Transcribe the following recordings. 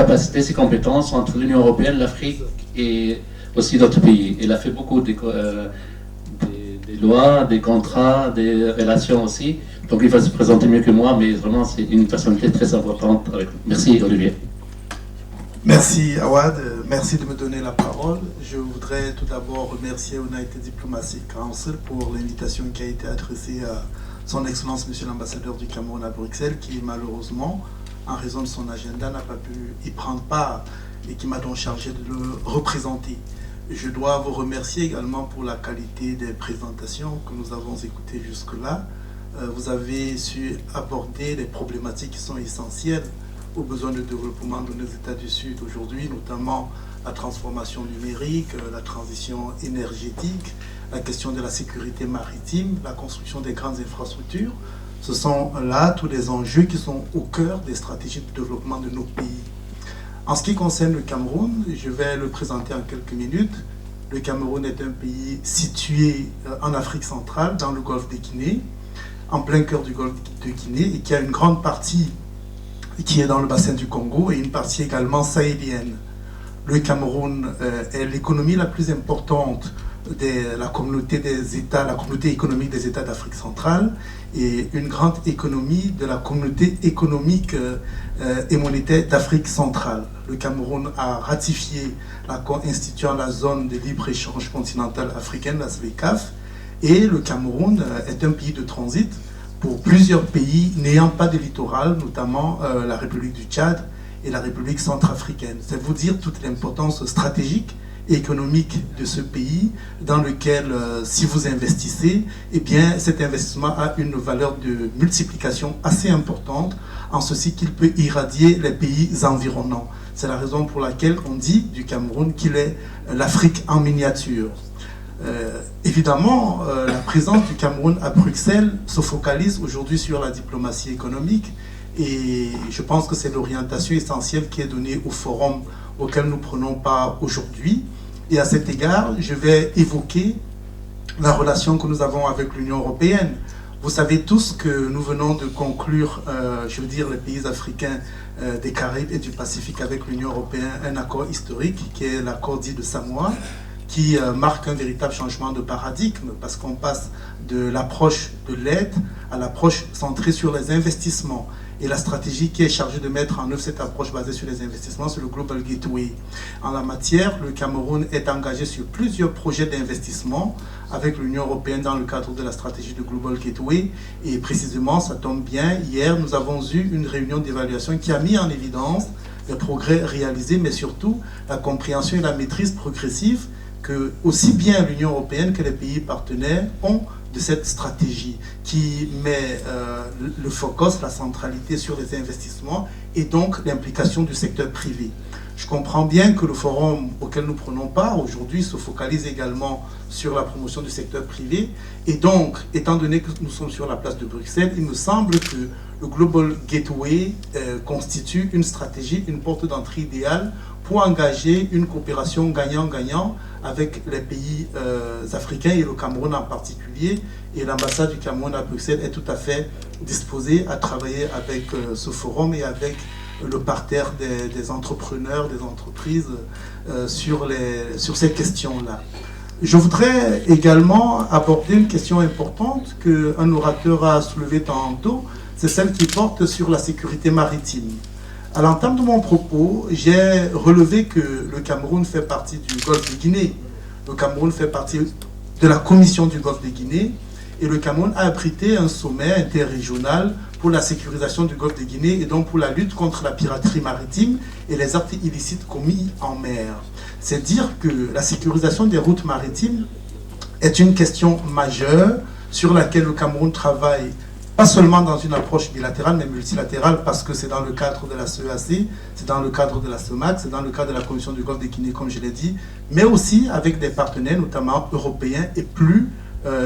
capacités, ses compétences entre l'Union européenne, l'Afrique et aussi d'autres pays. Il a fait beaucoup des lois, des contrats, des relations aussi. Donc il va se présenter mieux que moi, mais vraiment c'est une personnalité très importante. Merci Olivier. Merci Awad, merci de me donner la parole. Je voudrais tout d'abord remercier United Diplomacy Council pour l'invitation qui a été adressée à son Excellence Monsieur l'ambassadeur du Cameroun à Bruxelles, qui malheureusement, en raison de son agenda, n'a pas pu y prendre part et qui m'a donc chargé de le représenter. Je dois vous remercier également pour la qualité des présentations que nous avons écoutées jusque-là. Vous avez su aborder des problématiques qui sont essentielles aux besoins de développement de nos États du Sud aujourd'hui, notamment la transformation numérique, la transition énergétique, la question de la sécurité maritime, la construction des grandes infrastructures. Ce sont là tous les enjeux qui sont au cœur des stratégies de développement de nos pays. En ce qui concerne le Cameroun, je vais le présenter en quelques minutes. Le Cameroun est un pays situé en Afrique centrale, dans le golfe de Guinée, en plein cœur du golfe de Guinée, et qui a une grande partie qui est dans le bassin du Congo et une partie également sahélienne. Le Cameroun est l'économie la plus importante de la communauté des États, la communauté économique des États d'Afrique centrale, et une grande économie de la communauté économique et monétaire d'Afrique centrale. Le Cameroun a ratifié l'accord instituant la zone de libre-échange continentale africaine, la ZLECAf, et le Cameroun est un pays de transit pour plusieurs pays n'ayant pas de littoral, notamment la République du Tchad et la République centrafricaine. C'est vous dire toute l'importance stratégique et économique de ce pays dans lequel, si vous investissez, eh bien, cet investissement a une valeur de multiplication assez importante, en ceci qu'il peut irradier les pays environnants. C'est la raison pour laquelle on dit du Cameroun qu'il est l'Afrique en miniature. Évidemment, la présence du Cameroun à Bruxelles se focalise aujourd'hui sur la diplomatie économique, et je pense que c'est l'orientation essentielle qui est donnée au forum auquel nous prenons part aujourd'hui. Et à cet égard, je vais évoquer la relation que nous avons avec l'Union européenne. Vous savez tous que nous venons de conclure, je veux dire les pays africains des Caraïbes et du Pacifique avec l'Union européenne, un accord historique qui est l'accord dit de Samoa, qui marque un véritable changement de paradigme, parce qu'on passe de l'approche de l'aide à l'approche centrée sur les investissements. Et la stratégie qui est chargée de mettre en œuvre cette approche basée sur les investissements, c'est le Global Gateway. En la matière, le Cameroun est engagé sur plusieurs projets d'investissement avec l'Union européenne dans le cadre de la stratégie de Global Gateway. Et précisément, ça tombe bien, hier, nous avons eu une réunion d'évaluation qui a mis en évidence les progrès réalisés, mais surtout la compréhension et la maîtrise progressive que aussi bien l'Union européenne que les pays partenaires ont de cette stratégie qui met le focus, la centralité sur les investissements et donc l'implication du secteur privé. Je comprends bien que le forum auquel nous prenons part aujourd'hui se focalise également sur la promotion du secteur privé, et donc, étant donné que nous sommes sur la place de Bruxelles, il me semble que le Global Gateway constitue une stratégie, une porte d'entrée idéale pour engager une coopération gagnant-gagnant avec les pays africains et le Cameroun en particulier. Et l'ambassade du Cameroun à Bruxelles est tout à fait disposée à travailler avec ce forum et avec le parterre des entrepreneurs, des entreprises sur ces questions-là. Je voudrais également aborder une question importante qu'un orateur a soulevée tantôt, c'est celle qui porte sur la sécurité maritime. À l'entame de mon propos, j'ai relevé que le Cameroun fait partie du Golfe de Guinée. Le Cameroun fait partie de la Commission du Golfe de Guinée, et le Cameroun a abrité un sommet interrégional pour la sécurisation du Golfe de Guinée et donc pour la lutte contre la piraterie maritime et les actes illicites commis en mer. C'est dire que la sécurisation des routes maritimes est une question majeure sur laquelle le Cameroun travaille, pas seulement dans une approche bilatérale, mais multilatérale, parce que c'est dans le cadre de la CEAC, c'est dans le cadre de la CEMAC, c'est dans le cadre de la Commission du Golfe de Guinée, comme je l'ai dit, mais aussi avec des partenaires, notamment européens, et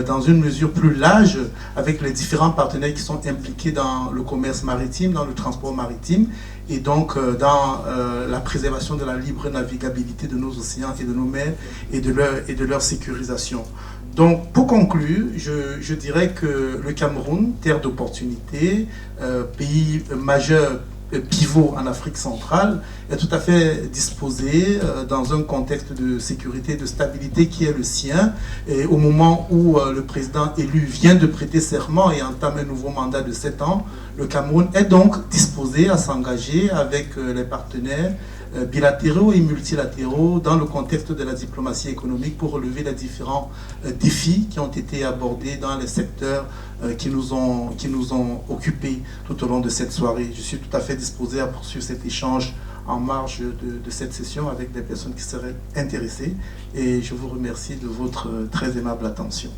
dans une mesure plus large, avec les différents partenaires qui sont impliqués dans le commerce maritime, dans le transport maritime, et donc dans la préservation de la libre navigabilité de nos océans et de nos mers et de leur sécurisation. Donc, pour conclure, je dirais que le Cameroun, terre d'opportunités, pays majeur pivot en Afrique centrale, est tout à fait disposé dans un contexte de sécurité, de stabilité qui est le sien. Et au moment où le président élu vient de prêter serment et entame un nouveau mandat de 7 ans, le Cameroun est donc disposé à s'engager avec les partenaires bilatéraux et multilatéraux dans le contexte de la diplomatie économique pour relever les différents défis qui ont été abordés dans les secteurs qui nous ont occupés tout au long de cette soirée. Je suis tout à fait disposé à poursuivre cet échange en marge de cette session avec des personnes qui seraient intéressées et je vous remercie de votre très aimable attention.